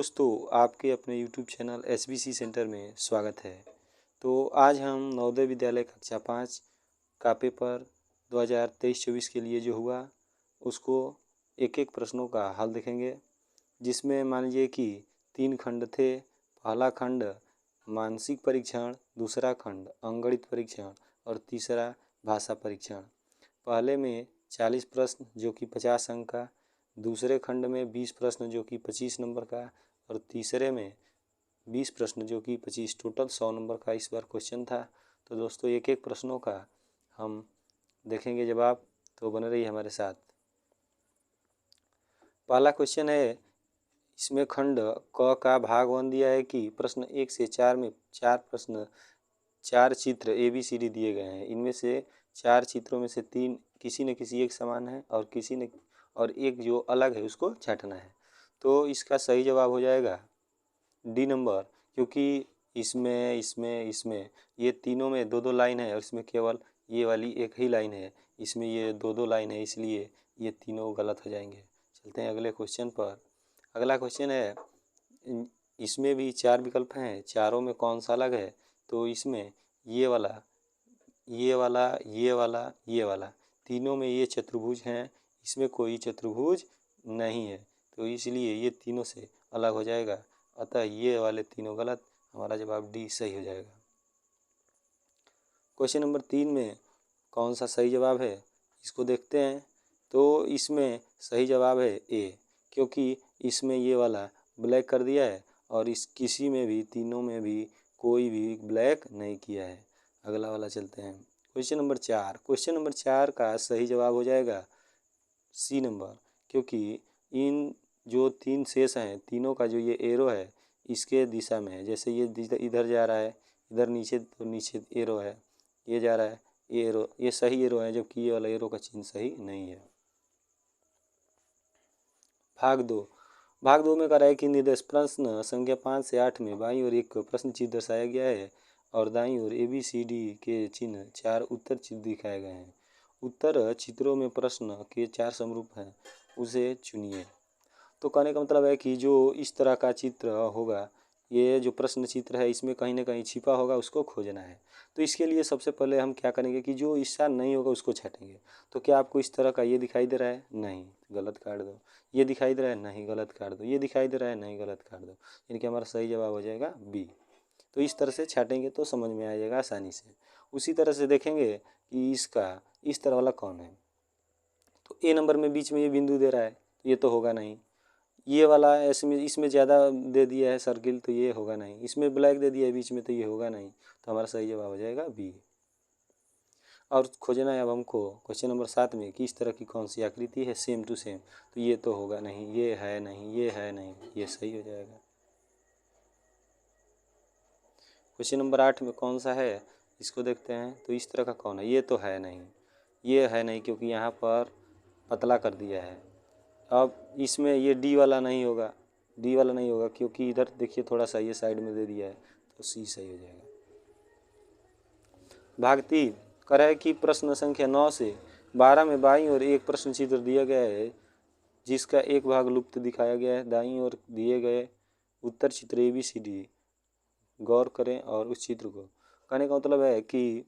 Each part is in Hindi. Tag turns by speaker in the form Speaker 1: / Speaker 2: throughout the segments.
Speaker 1: दोस्तों, आपके अपने YouTube चैनल SBC सेंटर में स्वागत है। तो आज हम नवोदय विद्यालय कक्षा 5 का पेपर 2023-24 के लिए जो हुआ उसको एक एक प्रश्नों का हल देखेंगे, जिसमें मान लीजिए कि 3 खंड थे। पहला खंड मानसिक परीक्षण, दूसरा खंड अंकगणित परीक्षण और तीसरा भाषा परीक्षण। पहले में 40 प्रश्न जो कि 50 अंक का, दूसरे खंड में 20 प्रश्न जो कि 25 नंबर का और तीसरे में 20 प्रश्न जो कि 25, टोटल 100 नंबर का इस बार क्वेश्चन था। तो दोस्तों एक एक प्रश्नों का हम देखेंगे जवाब, तो बने रहिए हमारे साथ। पहला क्वेश्चन है, इसमें खंड क का भाग 1 दिया है कि प्रश्न 1 से 4 में 4 चित्र ABCD दिए गए हैं। इनमें से 4 चित्रों में से 3 किसी न किसी एक समान है और एक जो अलग है उसको छांटना है। तो इसका सही जवाब हो जाएगा डी नंबर, क्योंकि इसमें ये तीनों में 2-2 लाइन है और इसमें केवल ये वाली एक ही लाइन है। इसमें ये 2-2 लाइन है, इसलिए ये तीनों गलत हो जाएंगे। चलते हैं अगले क्वेश्चन पर। अगला क्वेश्चन है, इसमें भी 4 विकल्प हैं, चारों में कौन सा अलग है? तो इसमें ये वाला, ये वाला, ये वाला, ये वाला, तीनों में ये चतुर्भुज हैं, इसमें कोई चतुर्भुज नहीं है, तो इसलिए ये तीनों से अलग हो जाएगा। अतः ये वाले तीनों गलत, हमारा जवाब डी सही हो जाएगा। क्वेश्चन नंबर 3 में कौन सा सही जवाब है, इसको देखते हैं। तो इसमें सही जवाब है ए, क्योंकि इसमें ये वाला ब्लैक कर दिया है और इस किसी में भी, तीनों में भी कोई भी ब्लैक नहीं किया है। अगला वाला चलते हैं। क्वेश्चन नंबर 4, क्वेश्चन नंबर 4 का सही जवाब हो जाएगा सी नंबर, क्योंकि इन जो 3 शेष हैं, तीनों का जो ये एरो है इसके दिशा में है। जैसे ये इधर जा रहा है, इधर नीचे, तो नीचे एरो है, ये जा रहा है, ये एरो, ये सही एरो है, जबकि ये वाला एरो का चिन्ह सही नहीं है। भाग 2 में कह रहा है कि निर्देश प्रश्न संख्या 5 से 8 में बाईं ओर एक प्रश्न चिन्ह दर्शाया गया है और दाईं ओर ABCD के चिन्ह 4 उत्तर चिन्ह दिखाए गए हैं। उत्तर चित्रों में प्रश्न के 4 समरूप हैं, उसे चुनिए। तो कहने का मतलब है कि जो इस तरह का चित्र होगा, ये जो प्रश्न चित्र है इसमें कहीं ना कहीं छिपा होगा, उसको खोजना है। तो इसके लिए सबसे पहले हम क्या करेंगे कि जो हिस्सा नहीं होगा उसको छाटेंगे। तो क्या आपको इस तरह का ये दिखाई दे रहा है? नहीं, गलत काट दो। ये दिखाई दे रहा है? नहीं, गलत काट दो। ये दिखाई दे रहा है? नहीं, गलत काट दो। यानी कि हमारा सही जवाब हो जाएगा बी। तो इस तरह से छाटेंगे तो समझ में आ जाएगा आसानी से। उसी तरह से देखेंगे कि इसका इस तरह वाला कौन है। तो ए नंबर में बीच में ये बिंदु दे रहा है, तो ये तो होगा नहीं। ये वाला इसमें ज़्यादा दे दिया है सर्किल, तो ये होगा नहीं। इसमें ब्लैक दे दिया है बीच में, तो ये होगा नहीं। तो हमारा सही जवाब हो जाएगा बी। और खोजना है अब हमको क्वेश्चन नंबर 7 में कि इस तरह की कौन सी आकृति है सेम टू सेम। तो ये तो होगा नहीं, ये है नहीं, ये है नहीं, ये सही हो जाएगा। क्वेश्चन नंबर 8 में कौन सा है, इसको देखते हैं। तो इस तरह का कौन है? ये तो है नहीं, ये है नहीं, क्योंकि यहाँ पर पतला कर दिया है। अब इसमें ये डी वाला नहीं होगा, डी वाला नहीं होगा, क्योंकि इधर देखिए थोड़ा सा ये साइड में दे दिया है, तो सी सही हो जाएगा। भाग 3 कह रहा है कि प्रश्न संख्या 9 से 12 में बाईं ओर एक प्रश्न चित्र दिया गया है जिसका एक भाग लुप्त दिखाया गया है। दाईं ओर दिए गए उत्तर चित्र ABCD, गौर करें और उस चित्र को। कहने का मतलब है कि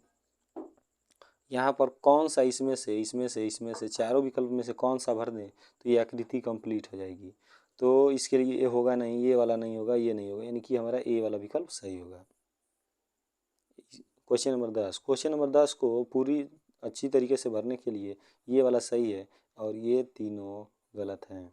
Speaker 1: यहाँ पर कौन सा इसमें से चारों विकल्प में से कौन सा भर दें तो ये आकृति कंप्लीट हो जाएगी। तो इसके लिए ये होगा नहीं, ये वाला नहीं होगा, ये नहीं होगा, यानी कि हमारा ए वाला विकल्प सही होगा। क्वेश्चन नंबर 10, क्वेश्चन नंबर 10 को पूरी अच्छी तरीके से भरने के लिए ये वाला सही है और ये तीनों गलत हैं।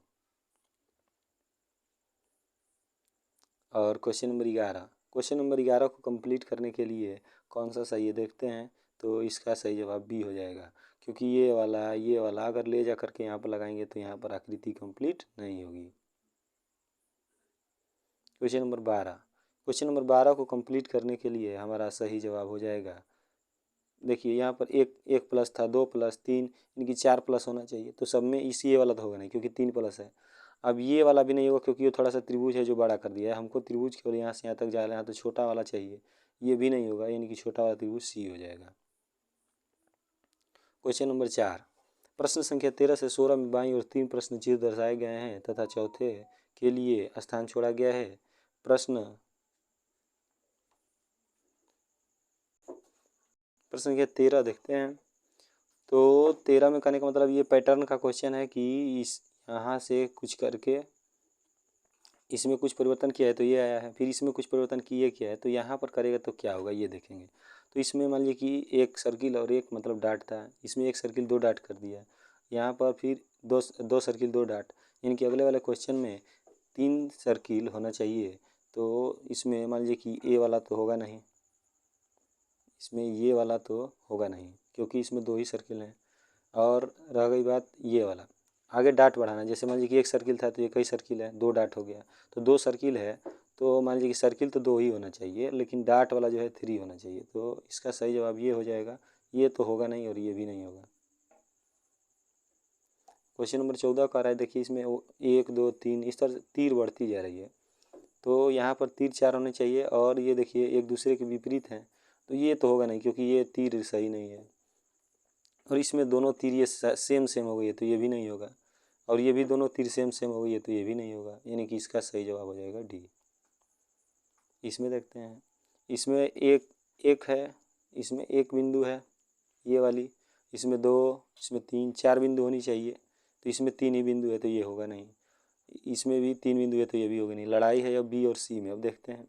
Speaker 1: और क्वेश्चन नंबर 11 को कंप्लीट करने के लिए कौन सा सही है देखते हैं। तो इसका सही जवाब बी हो जाएगा, क्योंकि ये वाला अगर ले जा करके यहाँ पर लगाएंगे तो यहाँ पर आकृति कंप्लीट नहीं होगी। क्वेश्चन नंबर 12 को कंप्लीट करने के लिए हमारा सही जवाब हो जाएगा, देखिए यहाँ पर एक प्लस था, 2 प्लस 3, इनकी 4 प्लस होना चाहिए। तो सब में ये वाला तो होगा नहीं, क्योंकि 3 प्लस है। अब ये वाला भी नहीं होगा, क्योंकि ये थोड़ा सा त्रिभुज है जो बड़ा कर दिया है। हमको त्रिभुज केवल यहाँ से यहाँ तक जा रहा है, तो छोटा वाला चाहिए। ये भी नहीं होगा, यानी कि छोटा वाला त्रिभुज सी हो जाएगा। क्वेश्चन नंबर 4, प्रश्न संख्या 13 से 16 में बाईं ओर 3 प्रश्न चिन्ह दर्शाए गए हैं तथा चौथे के लिए स्थान छोड़ा गया है। प्रश्न संख्या 13 देखते हैं। तो 13 में कहने का मतलब ये पैटर्न का क्वेश्चन है कि इस यहाँ से कुछ करके इसमें कुछ परिवर्तन किया है तो ये आया है, फिर इसमें कुछ परिवर्तन किए किया है तो यहाँ पर करेगा तो क्या होगा ये देखेंगे। तो इसमें मान लीजिए कि एक सर्किल और एक मतलब डाट था, इसमें एक सर्किल 2 डाट कर दिया, यहाँ पर फिर दो सर्किल 2 डाट, यानी कि अगले वाले क्वेश्चन में 3 सर्किल होना चाहिए। तो इसमें मान लीजिए कि ए वाला तो होगा नहीं, इसमें ये वाला तो होगा नहीं क्योंकि इसमें 2 ही सर्किल हैं। और रह गई बात ये वाला, आगे डाट बढ़ाना, जैसे मान लीजिए कि एक सर्किल था तो ये कई सर्किल है, 2 डाट हो गया, तो 2 सर्किल है तो मान लीजिए कि सर्किल तो 2 ही होना चाहिए लेकिन डाट वाला जो है 3 होना चाहिए। तो इसका सही जवाब ये हो जाएगा, ये तो होगा नहीं और ये भी नहीं होगा। क्वेश्चन नंबर 14 का आ रहा है, देखिए इसमें 1 2 3 इस तरह तीर बढ़ती जा रही है, तो यहाँ पर तीर 4 होने चाहिए और ये देखिए एक दूसरे के विपरीत हैं तो ये तो होगा नहीं क्योंकि ये तीर सही नहीं है। और इसमें दोनों तीर ये सेम सेम हो गई है तो ये भी नहीं होगा, और ये भी दोनों तीर सेम सेम हो गई है तो ये भी नहीं होगा, यानी कि इसका सही जवाब हो जाएगा डी। इसमें देखते हैं, इसमें एक है, इसमें एक बिंदु है ये वाली, इसमें 2, इसमें 3, 4 बिंदु होनी चाहिए तो इसमें 3 ही बिंदु है तो ये होगा नहीं, इसमें भी 3 बिंदु है तो ये भी होगा नहीं। लड़ाई है अब बी और सी में। अब देखते हैं,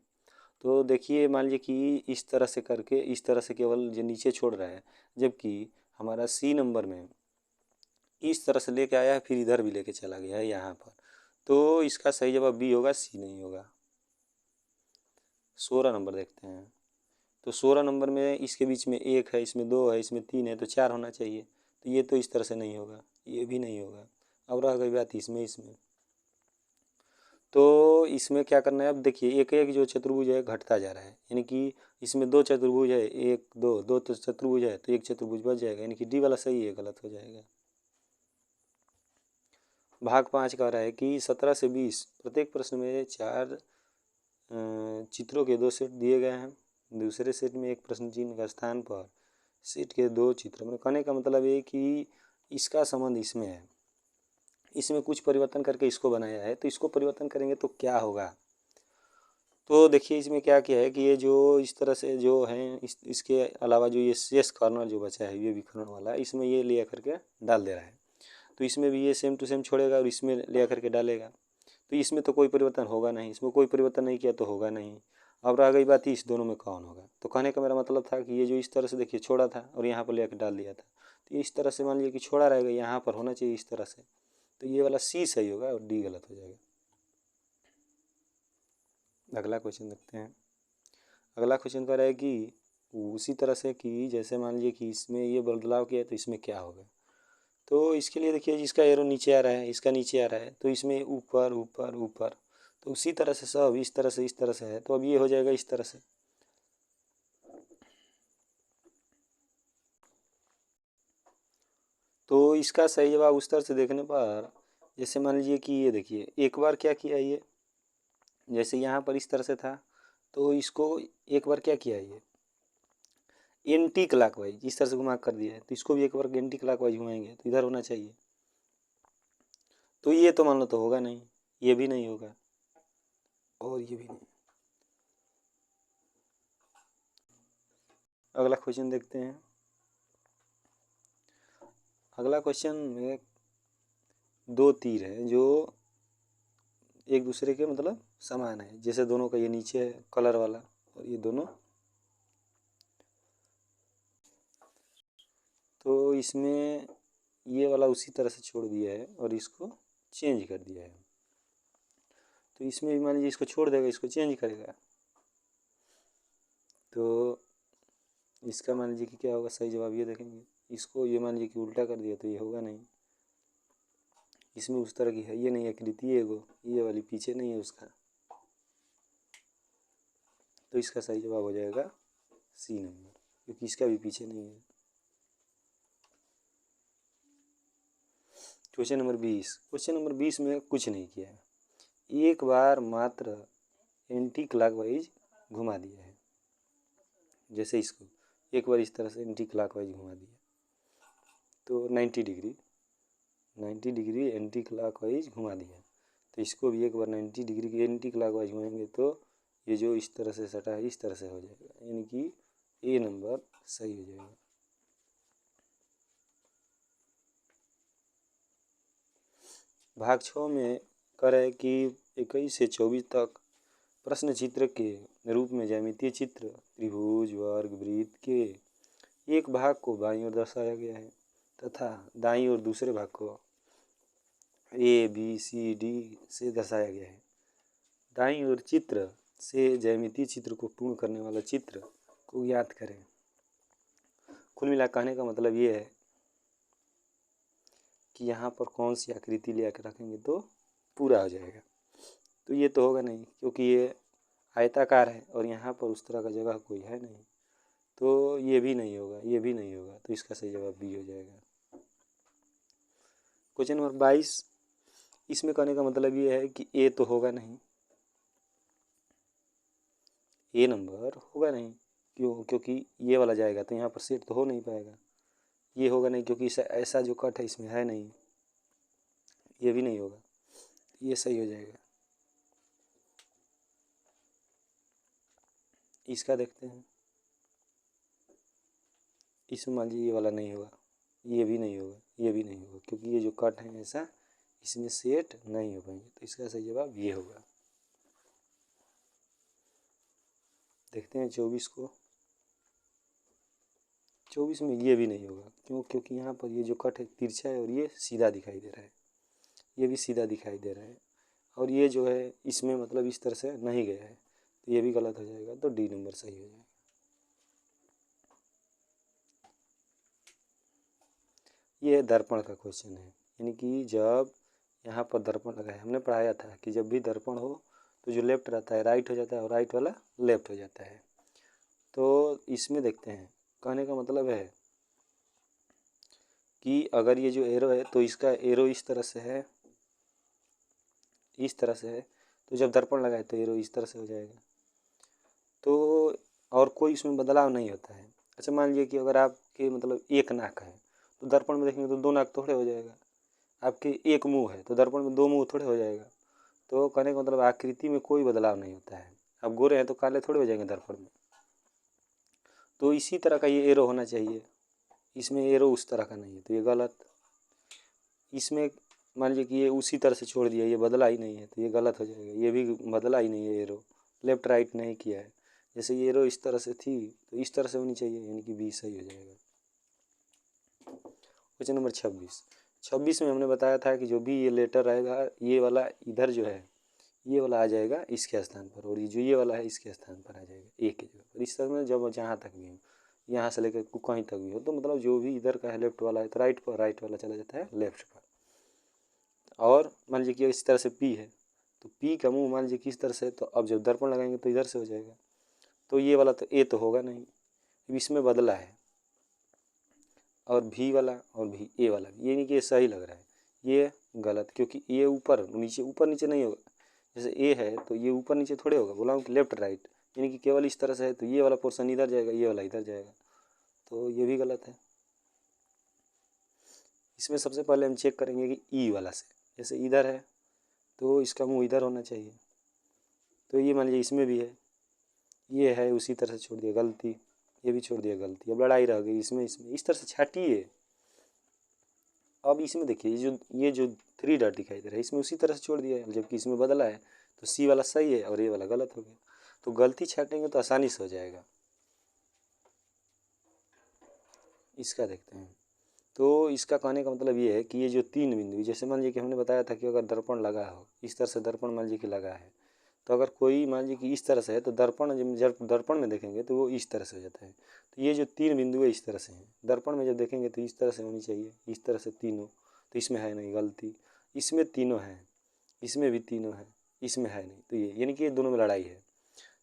Speaker 1: तो देखिए मान लीजिए कि इस तरह से करके इस तरह से केवल जो नीचे छोड़ रहा है, जबकि हमारा सी नंबर में इस तरह से लेके आया है फिर इधर भी लेके चला गया है यहाँ पर, तो इसका सही जवाब बी होगा, सी नहीं होगा। 16 नंबर देखते हैं, तो 16 नंबर में इसके बीच में 1 है, इसमें 2 है, इसमें 3 है तो 4 होना चाहिए, तो ये तो इस तरह से नहीं होगा, ये भी नहीं होगा। अब रह गई बात इसमें तो इसमें क्या करना है, अब देखिए एक एक जो चतुर्भुज है घटता जा रहा है, यानी कि इसमें 2 चतुर्भुज है, 1 2 2 तो चतुर्भुज है तो एक चतुर्भुज बच जाएगा, यानी कि डी वाला सही है, गलत हो जाएगा। भाग 5 कह रहा है कि 17 से 20 प्रत्येक प्रश्न में 4 चित्रों के 2 सेट दिए गए हैं, दूसरे सेट में एक प्रश्न चिन्ह का स्थान पर सेट के 2 चित्र। मैंने कहने का मतलब ये कि इसका संबंध इसमें है, इसमें कुछ परिवर्तन करके इसको बनाया है, तो इसको परिवर्तन करेंगे तो क्या होगा। तो देखिए इसमें क्या किया है कि ये जो इस तरह से जो है इसके अलावा जो ये शेष कॉर्नर जो बचा है ये विखंडन वाला, इसमें ये ले करके डाल दे रहा है, तो इसमें भी ये सेम टू सेम छोड़ेगा और इसमें ले करके डालेगा, तो इसमें तो कोई परिवर्तन होगा नहीं, इसमें कोई परिवर्तन नहीं किया तो होगा नहीं। अब रह गई बात इस दोनों में कौन होगा, तो कहने का मेरा मतलब था कि ये जो इस तरह से देखिए छोड़ा था और यहाँ पर ले आकर डाल दिया था, तो इस तरह से मान लीजिए कि छोड़ा रहेगा, यहाँ पर होना चाहिए इस तरह से, तो ये वाला सी सही होगा और डी गलत हो जाएगा। अगला क्वेश्चन देखते हैं। अगला क्वेश्चन कह रहा है कि उसी तरह से कि जैसे मान लीजिए कि इसमें ये बदलाव किया है तो इसमें क्या होगा। तो इसके लिए देखिए जिसका एरो नीचे आ रहा है इसका नीचे आ रहा है तो इसमें ऊपर ऊपर ऊपर, तो उसी तरह से सब इस तरह से इस तरह से है, तो अब ये हो जाएगा इस तरह से। तो इसका सही जवाब उस तरह से देखने पर, जैसे मान लीजिए कि ये देखिए एक बार क्या किया ये, जैसे यहाँ पर इस तरह से था तो इसको एक बार क्या किया ये एंटी क्लॉकवाइज इस तरह से घुमा कर दिया है, तो इसको भी एक बार एंटी क्लॉकवाइज घुमाएंगे तो इधर होना चाहिए, तो ये तो मान लो तो होगा नहीं, ये भी नहीं होगा और ये भी नहीं। अगला क्वेश्चन देखते हैं। अगला क्वेश्चन में 2 तीर है जो एक दूसरे के मतलब समान है, जैसे दोनों का ये नीचे है कलर वाला और ये दोनों, तो इसमें ये वाला उसी तरह से छोड़ दिया है और इसको चेंज कर दिया है, तो इसमें भी मान लीजिए इसको छोड़ देगा इसको चेंज करेगा, तो इसका मान लीजिए कि क्या होगा, सही जवाब ये देखेंगे, इसको ये मान लीजिए कि उल्टा कर दिया तो ये होगा नहीं, इसमें उस तरह की है ये नहीं आकृति है वो, ये वाली पीछे नहीं है उसका, तो इसका सही जवाब हो जाएगा सी नंबर, क्योंकि इसका भी पीछे नहीं है। क्वेश्चन नंबर 20, क्वेश्चन नंबर 20 में कुछ नहीं किया है, एक बार मात्र एंटी क्लॉकवाइज घुमा दिया है, जैसे इसको एक बार इस तरह से एंटी क्लॉकवाइज घुमा दिया तो 90 डिग्री एंटी क्लॉकवाइज घुमा दिया, तो इसको भी एक बार 90 डिग्री की एंटी क्लॉकवाइज घुमाएंगे तो ये जो इस तरह से सटा है इस तरह से हो जाएगा, यानी कि ए नंबर सही हो जाएगा। भाग 6 में कह रहा है कि 21 से 24 तक प्रश्न चित्र के रूप में ज्यामितीय चित्र त्रिभुज वर्ग वृत्त के एक भाग को बाईं ओर दर्शाया गया है तथा दाईं ओर दूसरे भाग को ए बी सी डी से दर्शाया गया है। दाईं ओर चित्र से ज्यामितीय चित्र को पूर्ण करने वाला चित्र को याद करें। कुल मिला कहने का मतलब ये है कि यहाँ पर कौन सी आकृति ले आकर रखेंगे तो पूरा हो जाएगा। तो ये तो होगा नहीं क्योंकि ये आयताकार है और यहाँ पर उस तरह का जगह कोई है नहीं, तो ये भी नहीं होगा, ये भी नहीं होगा, तो इसका सही जवाब बी हो जाएगा। क्वेश्चन नंबर 22, इसमें कहने का मतलब ये है कि ए तो होगा नहीं, ए नंबर होगा नहीं। क्यों? क्योंकि ये वाला जाएगा तो यहाँ पर सेट तो हो नहीं पाएगा। ये होगा नहीं क्योंकि ऐसा जो कट है इसमें है नहीं, ये भी नहीं होगा, ये सही हो जाएगा। इसका देखते हैं, इसमें मान लीजिए ये वाला नहीं होगा, ये भी नहीं होगा, ये भी नहीं होगा क्योंकि ये जो कट है ऐसा इसमें सेट नहीं हो पाएंगे, तो इसका सही जवाब ये होगा। देखते हैं 24 को। 24 में ये भी नहीं होगा, क्यों? क्योंकि यहाँ पर ये जो कट है तिरछा है और ये सीधा दिखाई दे रहा है, ये भी सीधा दिखाई दे रहा है, और ये जो है इसमें मतलब इस तरह से नहीं गया है, तो ये भी गलत हो जाएगा, तो डी नंबर सही हो जाएगा। ये दर्पण का क्वेश्चन है, यानी कि जब यहाँ पर दर्पण लगा है, हमने पढ़ाया था कि जब भी दर्पण हो तो जो लेफ्ट रहता है राइट हो जाता है और राइट वाला लेफ्ट हो जाता है। तो इसमें देखते हैं, कहने का मतलब है कि अगर ये जो एरो है तो इसका एरो इस तरह से है, इस तरह से है, तो जब दर्पण लगाए तो एरो इस तरह से हो जाएगा, तो और कोई इसमें बदलाव नहीं होता है। अच्छा मान लीजिए कि अगर आपके मतलब एक नाक है तो दर्पण में देखेंगे तो दो नाक थोड़े हो जाएगा, आपके एक मुंह है तो दर्पण में दो मुंह थोड़े हो जाएगा। तो कहने का मतलब आकृति में कोई बदलाव नहीं होता है। अब गोरे हैं तो काले थोड़े हो जाएंगे दर्पण में, तो इसी तरह का ये एरो होना चाहिए, इसमें एरो उस तरह का नहीं है, तो ये गलत। इसमें मान लीजिए कि ये उसी तरह से छोड़ दिया, ये बदला ही नहीं है, तो ये गलत हो जाएगा, ये भी बदला ही नहीं है, एरो लेफ्ट राइट नहीं किया है। जैसे ये एरो इस तरह से थी तो इस तरह से होनी चाहिए, यानी कि बी सही हो जाएगा। क्वेश्चन नंबर 26 में हमने बताया था कि जो भी ये लेटर रहेगा ये वाला इधर जो है ये वाला आ जाएगा इसके स्थान पर, और ये जो ये वाला है इसके स्थान पर आ जाएगा ए के जगह पर। इस तरह में जब जहाँ तक भी हो, यहाँ से लेकर कहीं तक भी हो, तो मतलब जो भी इधर का है लेफ्ट वाला है तो राइट पर, राइट वाला चला जाता है लेफ्ट पर। और मान लीजिए कि इस तरह से पी है तो पी का मुंह मान लीजिए किस तरह से, तो अब जब दर्पण लगाएंगे तो इधर से हो जाएगा, तो ये वाला तो ए तो होगा नहीं, इसमें बदला है, और भी वाला और भी ए वाला भी, ये नहीं कि ये सही लग रहा है, ये गलत, क्योंकि ये ऊपर नीचे नहीं होगा। जैसे ए है तो ये ऊपर नीचे थोड़े होगा, बोला हूँ कि लेफ्ट राइट, यानी कि केवल इस तरह से है तो ये वाला पोर्शन इधर जाएगा, ये वाला इधर जाएगा, तो ये भी गलत है। इसमें सबसे पहले हम चेक करेंगे कि ई वाला से, जैसे इधर है तो इसका मुंह इधर होना चाहिए, तो ये मान लीजिए इसमें भी है, ये है उसी तरह से छोड़ दिया गलती, ये भी छोड़ दिया गलती, अब लड़ाई रह गई इसमें इस तरह से छाटिए। अब इसमें देखिए ये जो 3 डॉट दिखाई दे रहा है इसमें उसी तरह से छोड़ दिया है, जबकि इसमें बदला है, तो सी वाला सही है और ये वाला गलत हो गया, तो गलती छाटेंगे तो आसानी से हो जाएगा। इसका देखते हैं, तो इसका कहने का मतलब ये है कि ये जो 3 बिंदु, जैसे मान लीजिए कि हमने बताया था कि अगर दर्पण लगा हो इस तरह से, दर्पण मान लीजिए कि लगा है, तो अगर कोई मान लीजिए कि इस तरह से है तो जब दर्पण में देखेंगे तो वो इस तरह से हो जाता है। तो ये जो 3 बिंदु है इस तरह से हैं, दर्पण में जब देखेंगे तो इस तरह से होनी चाहिए, इस तरह से तीनों, तो इसमें है नहीं गलती, इसमें तीनों हैं, इसमें भी तीनों हैं, इसमें है नहीं, तो ये यानी कि ये दोनों में लड़ाई है।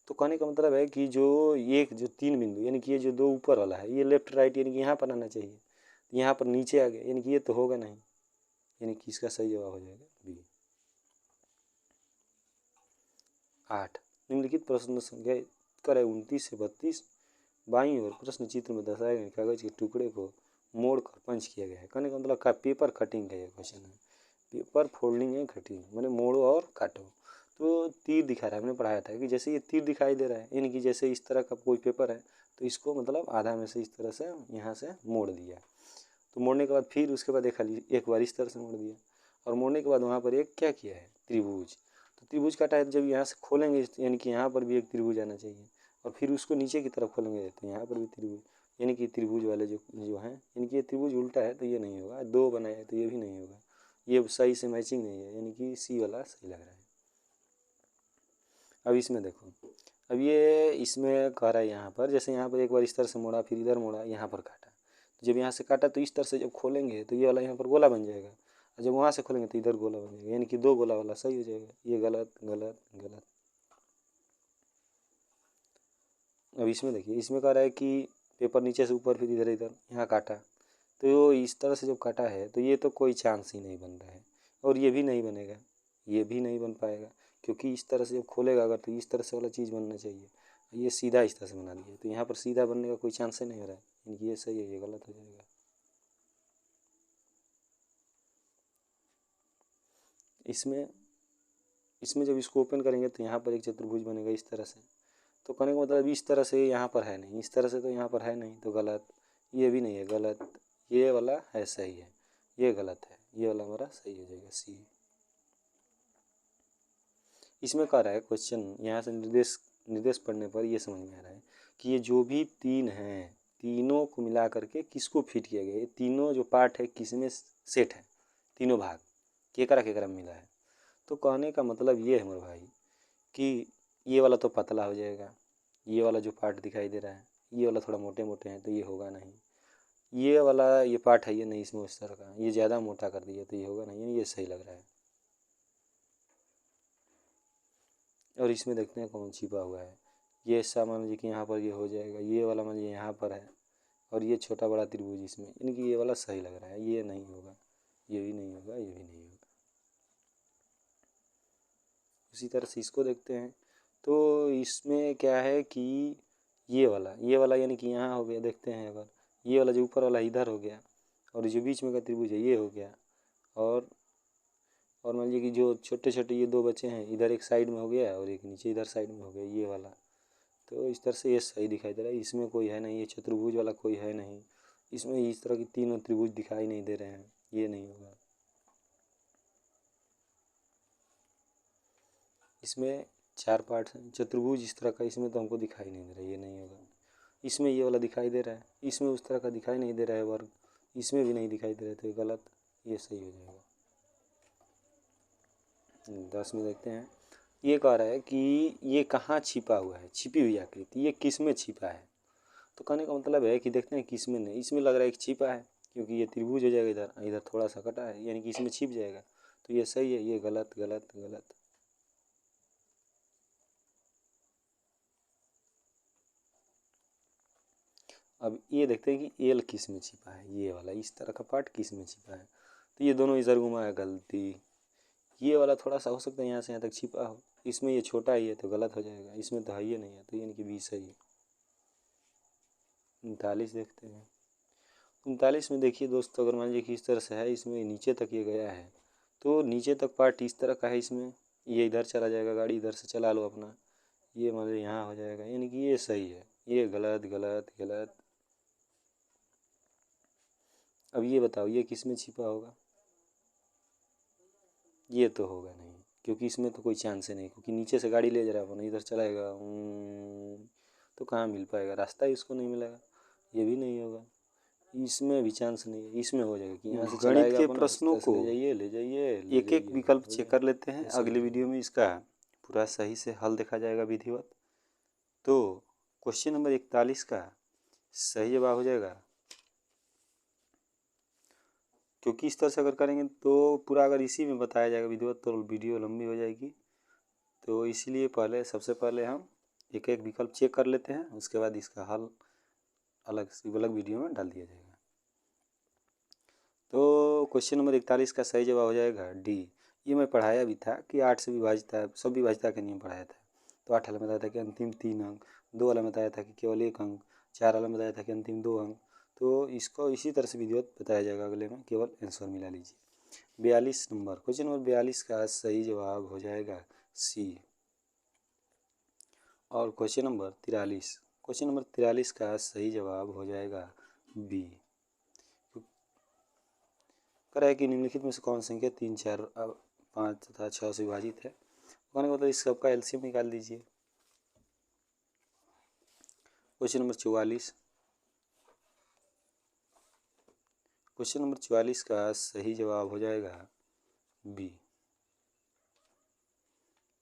Speaker 1: तो कहने का मतलब है कि जो 3 बिंदु यानी कि ये जो 2 ऊपर वाला है ये लेफ्ट राइट यानी कि यहाँ पर आना चाहिए, यहाँ पर नीचे आ गया, यानी कि ये तो होगा नहीं, यानी कि इसका सही जवाब हो जाएगा बी। 8, निम्नलिखित प्रश्न संख्या क्रय 29 से 32 बाईं ओर प्रश्न चित्र में दर्शाए गए कागज के टुकड़े को मोड़ कर पंच किया गया है। कहने का मतलब का पेपर कटिंग का ये क्वेश्चन है। पेपर फोल्डिंग है कटिंग, मैंने मोड़ो और काटो। तो तीर दिखा रहा है, हमने पढ़ाया था कि जैसे ये तीर दिखाई दे रहा है, यानी कि जैसे इस तरह का कोई पेपर है तो इसको मतलब आधा में से इस तरह से यहाँ से मोड़ दिया। तो मोड़ने के बाद फिर उसके बाद एक बार इस तरह से मोड़ दिया, और मोड़ने के बाद वहाँ पर एक क्या किया है, त्रिभुज। तो त्रिभुज काटा है, तो जब यहाँ से खोलेंगे यानी कि यहाँ पर भी एक त्रिभुज आना चाहिए, और फिर उसको नीचे की तरफ खोलेंगे तो यहाँ पर भी त्रिभुज, यानी कि त्रिभुज वाले जो हैं, यानी कि ये त्रिभुज उल्टा है तो ये नहीं होगा, दो बनाया है तो ये भी नहीं होगा, ये सही से मैचिंग नहीं है, यानी कि सी वाला सही लग रहा है। अब इसमें देखो, अब ये इसमें कह रहा है यहाँ पर, जैसे यहाँ पर एक बार इस तरह से मोड़ा, फिर इधर मोड़ा, यहाँ पर काटा, तो जब यहाँ से काटा तो इस तरह से जब खोलेंगे तो ये वाला यहाँ पर गोला बन जाएगा, और जब वहाँ से खोलेंगे तो इधर गोला बन जाएगा, यानी कि दो गोला वाला सही हो जाएगा। ये गलत गलत गलत। अब इसमें देखिए, इसमें कह रहा है कि पेपर नीचे से ऊपर फिर इधर इधर यहाँ काटा, तो इस तरह से जब काटा है तो ये तो कोई चांस ही नहीं बन रहा है, और ये भी नहीं बनेगा, ये भी नहीं बन पाएगा, क्योंकि इस तरह से जब खोलेगा अगर तो इस तरह से वाला चीज़ बनना चाहिए, ये सीधा इस तरह से बना दिया, तो यहाँ पर सीधा बनने का कोई चांस ही नहीं हो रहा है, यानी ये सही है, ये गलत हो जाएगा। इसमें जब इसको ओपन करेंगे तो यहाँ पर एक चतुर्भुज बनेगा इस तरह से, तो कहने का मतलब इस तरह से यहाँ पर है नहीं, इस तरह से तो यहाँ पर है नहीं, तो गलत। ये भी नहीं है, गलत। ये वाला है सही है, ये गलत है, ये वाला हमारा सही हो जाएगा, सी। इसमें कह रहा है क्वेश्चन, यहाँ से निर्देश पढ़ने पर ये समझ में आ रहा है कि ये जो भी तीन हैं, तीनों को मिला करके किसको फिट किया गया, ये तीनों जो पार्ट है किसमें सेट है, तीनों भाग केकरा केकरा में मिला है। तो कहने का मतलब ये है मेरे भाई कि ये वाला तो पतला हो जाएगा, ये वाला जो पार्ट दिखाई दे रहा है, ये वाला थोड़ा मोटे मोटे हैं तो ये होगा नहीं, ये वाला ये पार्ट है ये नहीं, इसमें उस तरह का ये ज़्यादा मोटा कर दिया तो ये होगा नहीं, ये सही लग रहा है। और इसमें देखते हैं कौन छिपा हुआ है, ये ऐसा मान लीजिए कि यहाँ पर ये हो जाएगा, ये वाला मान लीजिए यहाँ पर है, और ये छोटा बड़ा त्रिभुज इसमें, यानी कि ये वाला सही लग रहा है, ये नहीं होगा, ये भी नहीं होगा, ये भी नहीं होगा। उसी तरह से इसको देखते हैं, तो इसमें क्या है कि ये वाला यानी कि यहाँ हो गया, देखते हैं अगर ये वाला जो ऊपर वाला इधर हो गया, और जो बीच में का त्रिभुज है ये हो गया, और मान लीजिए कि जो छोटे छोटे ये दो बचे हैं, इधर एक साइड में हो गया और एक नीचे इधर साइड में हो गया ये वाला, तो इस तरह से ये सही दिखाई दे रहा है। इसमें कोई है नहीं, ये चतुर्भुज वाला कोई है नहीं, इसमें इस तरह की तीनों त्रिभुज दिखाई नहीं दे रहे हैं, ये नहीं होगा। इसमें चार पार्ट हैं, चतुर्भुज इस तरह का इसमें तो हमको दिखाई नहीं दे रहा है, ये नहीं होगा। इसमें ये वाला दिखाई दे रहा है, इसमें उस तरह का दिखाई नहीं दे रहा है वर्ग, इसमें भी नहीं दिखाई दे रहा है, तो ये गलत, ये सही हो जाएगा। 10 में देखते हैं, ये कह रहा है कि ये कहाँ छिपा हुआ है, छिपी हुई आकृति, ये किस में छिपा है। तो कहने का मतलब है कि देखते हैं किस में नहीं, इसमें लग रहा है कि छिपा है, क्योंकि ये त्रिभुज हो जाएगा, इधर इधर थोड़ा सा कटा है, यानी कि इसमें छिप जाएगा, तो ये सही है, ये गलत गलत गलत। अब ये देखते हैं कि एल किस में छिपा है, ये वाला इस तरह का पार्ट किस में छिपा है, तो ये दोनों इधर घुमा है, गलती। ये वाला थोड़ा सा हो सकता है यहाँ से यहाँ तक छिपा हो, इसमें ये छोटा ही है तो गलत हो जाएगा, इसमें तो है ही नहीं है, तो यानी कि 20 सही है। 39 देखते हैं, 39 में देखिए दोस्तों, अगर मान लीजिए कि इस तरह से है, इसमें नीचे तक ये गया है, तो नीचे तक पार्ट इस तरह का है, इसमें ये इधर चला जाएगा, गाड़ी इधर से चला लो अपना, ये मान लीजिए यहाँ हो जाएगा, यानी कि ये सही है, ये गलत गलत गलत। अब ये बताओ ये किस में छिपा होगा, ये तो होगा नहीं, क्योंकि इसमें तो कोई चांस है नहीं, क्योंकि नीचे से गाड़ी ले जा रहा है अपना, इधर चलाएगा तो कहाँ मिल पाएगा, रास्ता ही उसको नहीं मिलेगा, ये भी नहीं होगा, इसमें भी चांस नहीं है, इसमें हो जाएगा कि यहाँ से गणित के प्रश्नों को ले जाइए एक एक विकल्प चेक कर लेते हैं, अगले वीडियो में इसका पूरा सही से हल देखा जाएगा विधिवत। तो क्वेश्चन नंबर 41 का सही जवाब हो जाएगा, क्योंकि इस तरह से अगर करेंगे तो पूरा अगर इसी में बताया जाएगा विधिवत तो वीडियो लंबी हो जाएगी, तो इसीलिए सबसे पहले हम एक एक विकल्प चेक कर लेते हैं, उसके बाद इसका हल अलग वीडियो में डाल दिया जाएगा। तो क्वेश्चन नंबर 41 का सही जवाब हो जाएगा डी। ये मैं पढ़ाया भी था कि 8 से विभाजिता, सब विभाजिता के नियम पढ़ाया था, तो 8 वाला में बताया था कि अंतिम 3 अंक, 2 वाला में बताया था कि केवल 1 अंक, 4 वाला में बताया था कि अंतिम 2 अंक, तो इसको इसी तरह से विधिवत बताया जाएगा अगले में, केवल आंसर मिला लीजिए। 42 नंबर, क्वेश्चन नंबर 42 का सही जवाब हो जाएगा सी। और क्वेश्चन नंबर 43 का सही जवाब हो जाएगा बी। कह रहा है कि निम्नलिखित में से कौन संख्या 3, 4, 5 तथा 6 से विभाजित है। कहने का मतलब इस सबका एलसीएम निकाल दीजिए। क्वेश्चन नंबर 44 का सही जवाब हो जाएगा बी।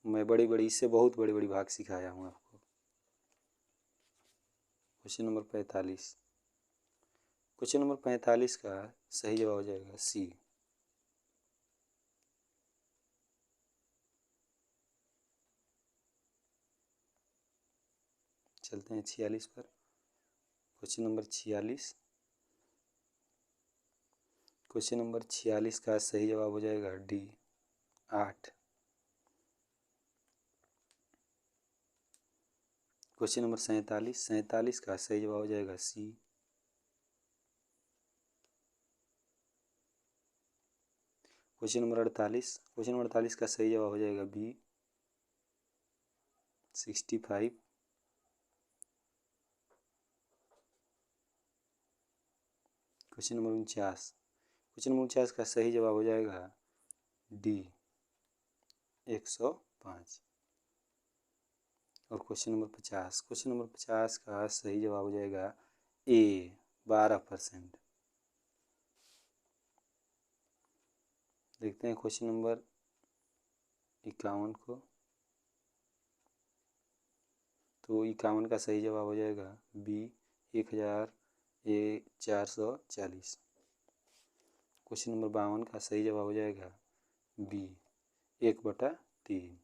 Speaker 1: मैं इससे बहुत बड़ी भाग सिखाया हूँ आपको। क्वेश्चन नंबर 45 का सही जवाब हो जाएगा सी। चलते हैं 46 पर। क्वेश्चन नंबर 46 का सही जवाब हो जाएगा डी 8। क्वेश्चन नंबर 47 का सही जवाब हो जाएगा सी। क्वेश्चन नंबर 48 का सही जवाब हो जाएगा बी 65। क्वेश्चन नंबर 49 का सही जवाब हो जाएगा डी 105। और क्वेश्चन नंबर 50 का सही जवाब हो जाएगा ए 12%। देखते हैं क्वेश्चन नंबर 51 को। तो 51 का सही जवाब हो जाएगा बी 1440। क्वेश्चन नंबर 52 का सही जवाब हो जाएगा बी 1/3।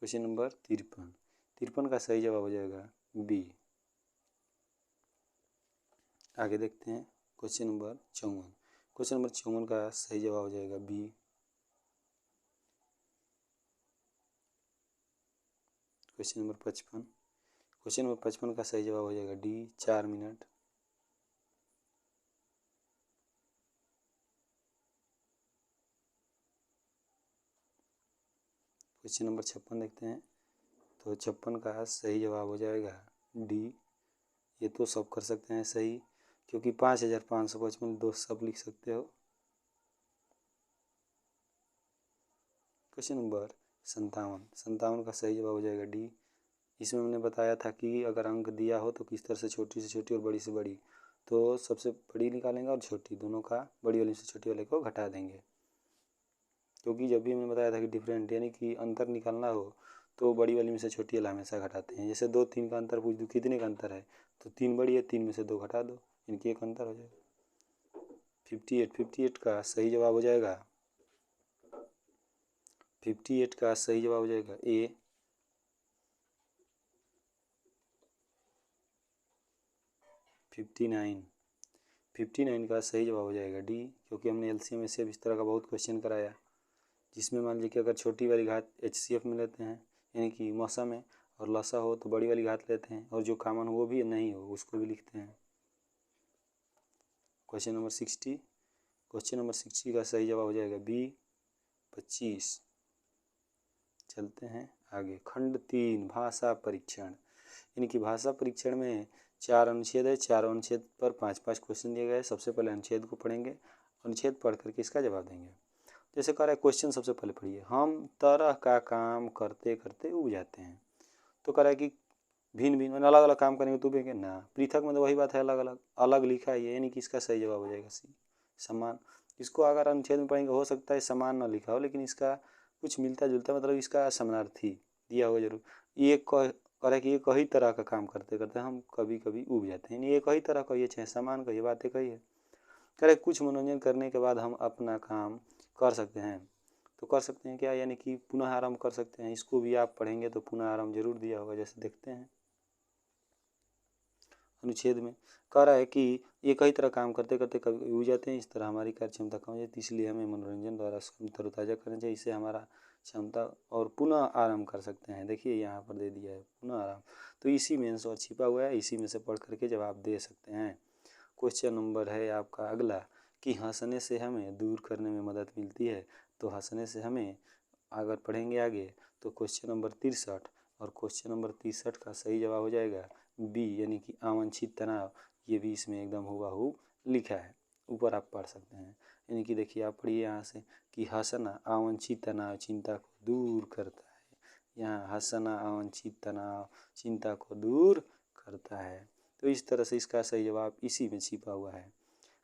Speaker 1: क्वेश्चन नंबर 53 का सही जवाब हो जाएगा बी। आगे देखते हैं क्वेश्चन नंबर 54 का सही जवाब हो जाएगा बी। क्वेश्चन नंबर 55 का सही जवाब हो जाएगा डी 4 मिनट। क्वेश्चन नंबर 56 देखते हैं। तो 56 का सही जवाब हो जाएगा डी। ये तो सब कर सकते हैं सही, क्योंकि 5555 दो सब लिख सकते हो। क्वेश्चन नंबर 57 का सही जवाब हो जाएगा डी। इसमें मैंने बताया था कि अगर अंक दिया हो तो किस तरह से छोटी से छोटी और बड़ी से बड़ी, तो सबसे बड़ी निकालेंगे और छोटी दोनों का बड़ी वाली से छोटी वाले को घटा देंगे। क्योंकि जब भी मैंने बताया था कि डिफरेंट यानी कि अंतर निकालना हो तो बड़ी वाली में से छोटी वाला हमेशा घटाते हैं। जैसे 2 3 का अंतर पूछ दो कितने का अंतर है, तो 3 बड़ी है, 3 में से 2 घटा दो, इनकी एक अंतर हो जाएगा। 58 का सही जवाब हो जाएगा 58 का सही जवाब हो जाएगा ए। 59 का सही जवाब हो जाएगा डी, क्योंकि हमने एलसीएम से इस तरह का बहुत क्वेश्चन कराया, जिसमें मान लीजिए कि अगर छोटी वाली घात HCF में लेते हैं यानी कि मौसा में, और लसा हो तो बड़ी वाली घात लेते हैं, और जो कॉमन हो वो भी नहीं हो उसको भी लिखते हैं। क्वेश्चन नंबर 60 का सही जवाब हो जाएगा बी 25। चलते हैं आगे। खंड 3 भाषा परीक्षण, यानी कि भाषा परीक्षण में 4 अनुच्छेद है। 4 अनुच्छेद पर 5-5 क्वेश्चन दिए गए। सबसे पहले अनुच्छेद को पढ़ेंगे, अनुच्छेद पढ़ करके इसका जवाब देंगे। जैसे कह रहा है क्वेश्चन सबसे पहले पढ़िए, हम तरह का काम करते करते उब जाते हैं। तो कह रहा है कि भिन्न भिन्न मतलब अलग अलग काम करेंगे तो उबेंगे ना, पृथक में तो वही बात है, अलग लिखा है यानी कि इसका सही जवाब हो जाएगा सी समान। इसको अगर अनुच्छेद में पढ़ेंगे हो सकता है समान ना लिखा हो, लेकिन इसका कुछ मिलता जुलता मतलब इसका समानार्थी दिया होगा जरूर। ये कह रहा है कि एक ही तरह का काम करते करते हम कभी कभी उब जाते हैं। एक ही तरह कहिए चाहे समान कहिए, बातें कहिए। कह रहे कुछ मनोरंजन करने के बाद हम अपना काम कर सकते हैं। तो कर सकते हैं क्या, यानी कि पुनः आरंभ कर सकते हैं। इसको भी आप पढ़ेंगे तो पुनः आरंभ जरूर दिया होगा। जैसे देखते हैं अनुच्छेद में कह रहा है कि एक ही तरह काम करते करते कभी उब जाते हैं, इस तरह हमारी कार्य क्षमता कम हो जाती है, इसलिए हमें मनोरंजन द्वारा तरोताज़ा करना चाहिए। इससे हमारा क्षमता और पुनः आराम कर सकते हैं। देखिए यहाँ पर दे दिया है पुनः आराम, तो इसी में आंसर छिपा हुआ है, इसी में से पढ़ करके जवाब दे सकते हैं। क्वेश्चन नंबर है आपका अगला कि हंसने से हमें दूर करने में मदद मिलती है। तो हंसने से हमें, अगर पढ़ेंगे आगे तो क्वेश्चन नंबर 63 और क्वेश्चन नंबर 63 का सही जवाब हो जाएगा बी, यानी कि अवांछित तनाव। ये भी इसमें एकदम हुबहू लिखा है, ऊपर आप पढ़ सकते हैं। यानी कि देखिए आप पढ़िए यहाँ से कि हंसना अवांछित तनाव चिंता को दूर करता है। यहाँ हंसना अवांछित तनाव चिंता को दूर करता है। तो इस तरह से इसका सही जवाब इसी में छिपा हुआ है।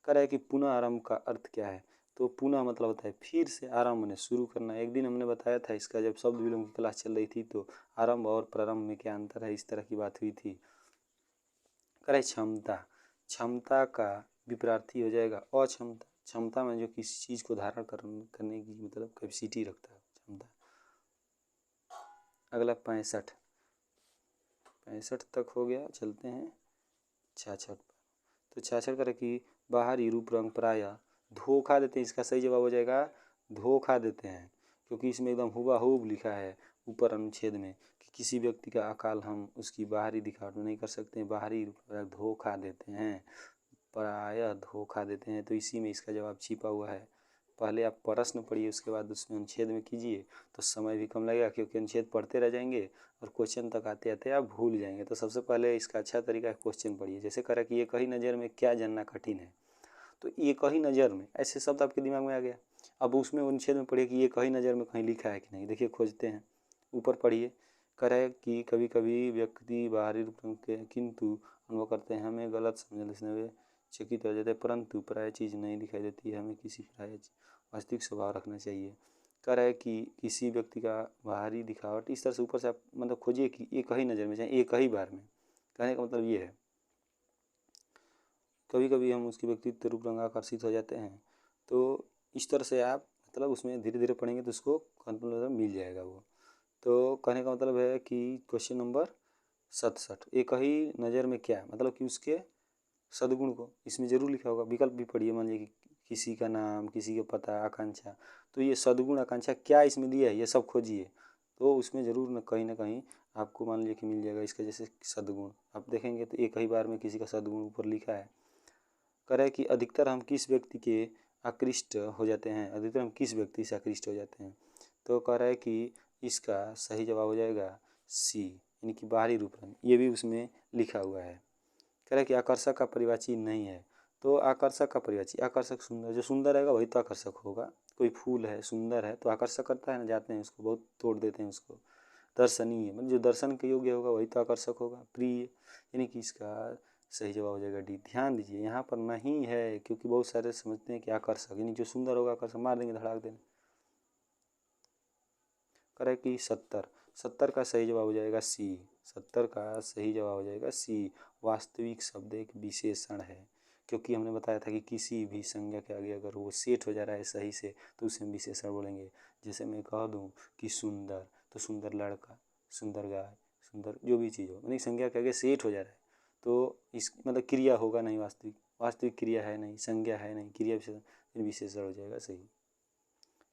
Speaker 1: कह रहा है कि पुनः आरंभ का अर्थ क्या है। तो पुनः मतलब होता है फिर से, आरंभ ने शुरू करना। एक दिन हमने बताया था इसका, जब शब्द विलोम की क्लास चल रही थी, तो आरंभ और प्रारंभ में क्या अंतर है, इस तरह की बात हुई थी। कह रहा है क्षमता, क्षमता का विपरीत हो जाएगा अक्षमता। क्षमता में जो किसी चीज़ को धारण करने की मतलब कैपेसिटी रखता है, क्षमता। अगला 65 तक हो गया, चलते हैं 66 पर। तो 66 करे कि बाहरी रूप रंग प्रायः धोखा देते हैं। इसका सही जवाब हो जाएगा धोखा देते हैं, क्योंकि इसमें एकदम हुबहू लिखा है ऊपर अनुच्छेद में कि किसी व्यक्ति का अकाल हम उसकी बाहरी दिखावट नहीं कर सकते, बाहरी रूप रंग धोखा देते हैं, प्रायः धोखा देते हैं। तो इसी में इसका जवाब छिपा हुआ है। पहले आप प्रश्न पढ़िए, उसके बाद उसमें अनुच्छेद में कीजिए, तो समय भी कम लगेगा, क्योंकि अनुच्छेद पढ़ते रह जाएंगे और क्वेश्चन तक आते आते आप भूल जाएंगे। तो सबसे पहले इसका अच्छा तरीका क्वेश्चन पढ़िए। जैसे कह रहा कि एक ही नज़र में क्या जानना कठिन है, तो एक ही नज़र में ऐसे शब्द आपके दिमाग में आ गया। अब उसमें अनुच्छेद में पढ़िए कि एक ही नज़र में कहीं लिखा है कि नहीं। देखिए खोजते हैं, ऊपर पढ़िए। कह रहा है कि कभी कभी व्यक्ति बाहरी रूप के किंतु अनुभव करते हैं, हमें गलत समझने से वे चकित हो जाते हैं, परंतु प्राय चीज़ नहीं दिखाई देती है, हमें किसी प्राय वास्तविक स्वभाव रखना चाहिए। कह रहा है कि किसी व्यक्ति का बाहरी दिखावट, इस तरह से ऊपर से आप मतलब खोजिए कि एक ही नज़र में, चाहे एक ही बार में। कहने का मतलब ये है कभी कभी हम उसके व्यक्तित्व रूप रंग आकर्षित हो जाते हैं। तो इस तरह से आप मतलब उसमें धीरे धीरे पढ़ेंगे तो उसको कंट्रोल मिल जाएगा वो। तो कहने का मतलब है कि क्वेश्चन नंबर 67 एक ही नज़र में क्या, मतलब कि उसके सद्गुण को इसमें जरूर लिखा होगा। विकल्प भी पढ़िए, मान लीजिए कि किसी का नाम, किसी का पता, आकांक्षा, तो ये सद्गुण आकांक्षा क्या इसमें दिया है, ये सब खोजिए। तो उसमें ज़रूर न कहीं आपको मान लीजिए कि मिल जाएगा इसका। जैसे सद्गुण आप देखेंगे तो एक ही बार में किसी का सद्गुण ऊपर लिखा है। कह रहा है कि अधिकतर हम किस व्यक्ति के आकृष्ट हो जाते हैं, अधिकतर हम किस व्यक्ति से आकृष्ट हो जाते हैं। तो कह रहा है कि इसका सही जवाब हो जाएगा सी, यानी कि बाहरी रूप रंग। ये भी उसमें लिखा हुआ है। कह रहा है कि आकर्षक का परिवाची नहीं है। तो आकर्षक का परिवाची, आकर्षक सुंदर, जो सुंदर रहेगा वही तो आकर्षक होगा। कोई फूल है सुंदर है तो आकर्षक करता है ना, जाते हैं उसको बहुत तोड़ देते हैं उसको। दर्शनीय मतलब जो दर्शन के योग्य होगा वही तो आकर्षक होगा। प्रिय, यानी कि इसका सही जवाब हो जाएगा डी। ध्यान दीजिए यहाँ पर नहीं है, क्योंकि बहुत सारे समझते हैं कि आकर्षक यानी जो सुंदर होगा आकर्षक, मार देंगे धड़ाक देंगे। करे कि 70 का सही जवाब हो जाएगा सी। 70 का सही जवाब हो जाएगा सी। वास्तविक शब्द एक विशेषण है, क्योंकि हमने बताया था कि किसी भी संज्ञा के आगे अगर वो सेट हो जा रहा है सही से तो उसे हम विशेषण बोलेंगे। जैसे मैं कह दूँ कि सुंदर, तो सुंदर लड़का, सुंदर गाय, सुंदर जो भी चीज़ हो, यानी संज्ञा के आगे सेट हो जा रहा है तो इस मतलब क्रिया होगा नहीं, वास्तविक, वास्तविक क्रिया है नहीं, संज्ञा है नहीं, क्रिया विशेषण, विशेषण हो जाएगा सही।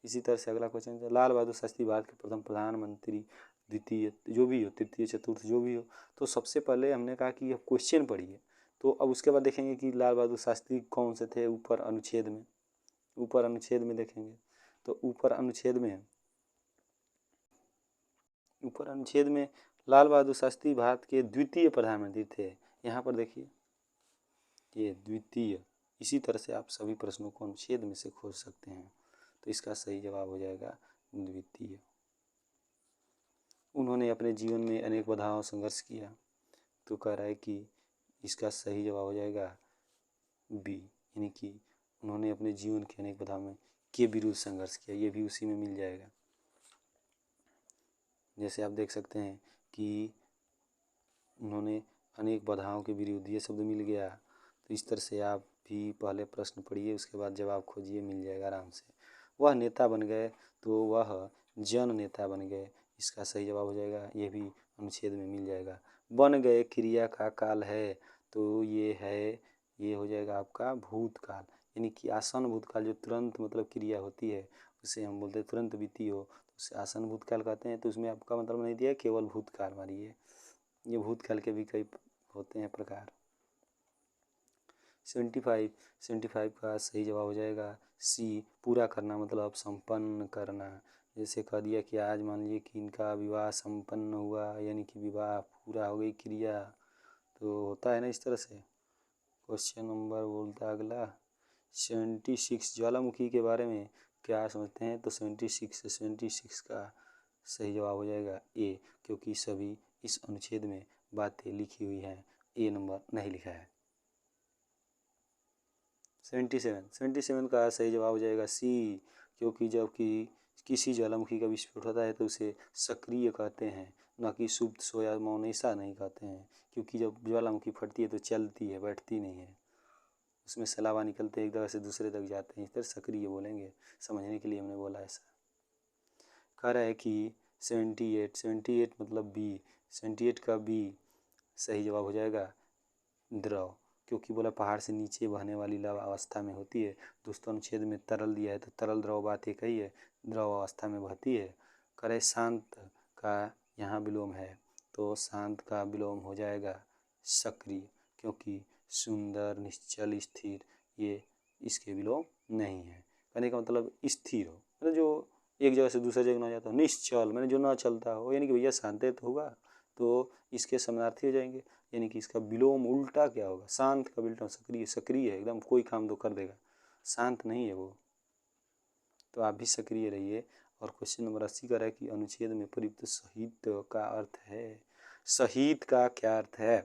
Speaker 1: इसी तरह से अगला क्वेश्चन है, लाल बहादुर शास्त्री भारत के प्रथम प्रधानमंत्री, द्वितीय जो भी हो, तृतीय चतुर्थ जो भी हो। तो सबसे पहले हमने कहा कि अब क्वेश्चन पढ़िए, तो अब उसके बाद देखेंगे कि लाल बहादुर शास्त्री कौन से थे। ऊपर अनुच्छेद में, ऊपर अनुच्छेद में देखेंगे तो ऊपर अनुच्छेद में, ऊपर अनुच्छेद में लाल बहादुर शास्त्री भारत के द्वितीय प्रधानमंत्री थे। यहाँ पर देखिए ये द्वितीय। इसी तरह से आप सभी प्रश्नों को अनुच्छेद में से खोज सकते हैं। तो इसका सही जवाब हो जाएगा द्वितीय। उन्होंने अपने जीवन में अनेक बाधाओं संघर्ष किया। तो कह रहा है कि इसका सही जवाब हो जाएगा बी, यानी कि उन्होंने अपने जीवन के अनेक बाधाओं के विरुद्ध संघर्ष किया। ये भी उसी में मिल जाएगा। जैसे आप देख सकते हैं कि उन्होंने अनेक बाधाओं के विरुद्ध, ये शब्द मिल गया। तो इस तरह से आप भी पहले प्रश्न पढ़िए, उसके बाद जवाब खोजिए, मिल जाएगा आराम से। वह नेता बन गए, तो वह जन नेता बन गए। इसका सही जवाब हो जाएगा, ये भी अनुच्छेद में मिल जाएगा। बन गए क्रिया का काल है, तो ये है, ये हो जाएगा आपका भूतकाल, यानी कि आसन भूतकाल जो तुरंत मतलब क्रिया होती है उसे हम बोलते हैं तुरंत बीती हो। उसे आसन भूतकाल कहते हैं। तो उसमें आपका मतलब नहीं दिया, केवल भूतकाल मारिए। ये भूतकाल के भी कई होते हैं प्रकार। 75 का सही जवाब हो जाएगा सी, पूरा करना मतलब संपन्न करना। जैसे कह दिया कि आज मान लीजिए कि इनका विवाह संपन्न हुआ, यानी कि विवाह पूरा हो गई क्रिया, तो होता है ना इस तरह से। क्वेश्चन नंबर बोलता अगला 76, ज्वालामुखी के बारे में क्या समझते हैं? तो 76 का सही जवाब हो जाएगा ए, क्योंकि सभी इस अनुच्छेद में बातें लिखी हुई हैं। ए नंबर नहीं लिखा है। 77 का सही जवाब हो जाएगा सी, क्योंकि जब कि किसी ज्वालामुखी का विस्फोट होता है तो उसे सक्रिय कहते हैं, न कि सुप्त सोया मौन ऐसा नहीं कहते हैं। क्योंकि जब ज्वालामुखी फटती है तो चलती है, बैठती नहीं है, उसमें से लावा निकलते हैं, एक जगह से दूसरे तक जाते हैं, इस तरह सक्रिय बोलेंगे। समझने के लिए हमने बोला ऐसा। कह रहा है कि 78 मतलब बी, 78 का बी सही जवाब हो जाएगा द्रव, क्योंकि बोला पहाड़ से नीचे बहने वाली लव अवस्था में होती है। दोस्तों अनुच्छेद में तरल दिया है, तो तरल द्रव बात एक ही है, द्रव अवस्था में बहती है। करे शांत का यहाँ विलोम है, तो शांत का विलोम हो जाएगा सक्रिय, क्योंकि सुंदर, निश्चल, स्थिर ये इसके विलोम नहीं है। कहने का मतलब स्थिर हो, मतलब जो एक जगह से दूसरे जगह ना जाता हो। निश्चल मैंने जो ना चलता हो, यानी कि भैया शांत तो होगा, तो इसके समानार्थी हो जाएंगे। यानी कि इसका विलोम उल्टा क्या होगा? शांत का विलोम सक्रिय। सक्रिय है एकदम, कोई काम तो कर देगा, शांत नहीं है वो। तो आप भी सक्रिय रहिए। और क्वेश्चन नंबर 80 का है कि अनुच्छेद में प्रयुक्त सहित का अर्थ है। सहित का क्या अर्थ है?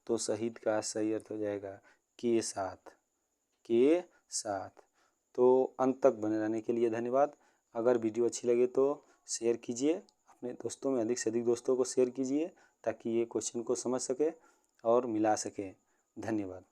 Speaker 1: तो सहित का सही अर्थ हो जाएगा के साथ, के साथ। तो अंत तक बने रहने के लिए धन्यवाद। अगर वीडियो अच्छी लगे तो शेयर कीजिए, अपने दोस्तों में अधिक से अधिक दोस्तों को शेयर कीजिए, ताकि ये क्वेश्चन को समझ सके और मिला सके। धन्यवाद।